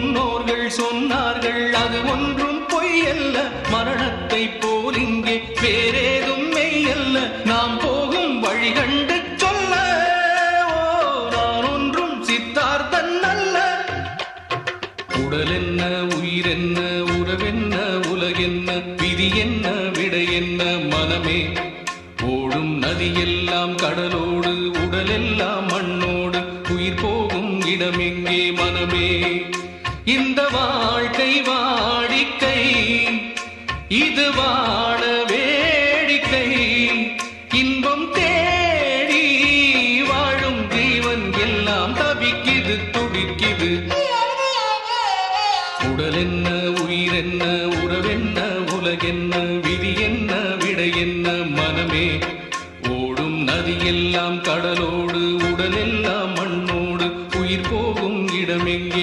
முன்னோர்கள் சொன்னார்கள் அது ஒன்றும் பொய்யல்ல, மரணத்தை போல் இங்கே வேறேதும் மெய்யல்ல. நாம் போகும் வழி கண்டு சொல்ல, ஓ நான் ஒன்றும் சித்தார்த்தன் அல்ல. உடல் என்ன, உயிர் என்ன, உறவென்ன, உலகென்ன, விதி என்ன, விடை என்ன மனமே. ஓடும் நதியெல்லாம் கடலோடு, உடலெல்லாம் மண்ணோடு, உயிர் போகும் இடமெங்கே மனமே. இந்த வாழ்க்கை வாடிக்கை, இது வாழ வேடிக்கை. இன்பம் தேடி வாழும் ஜீவன் எல்லாம் தவிக்குது துடிக்குது. உடல் என்ன, உயிர் என்ன, உறவென்ன,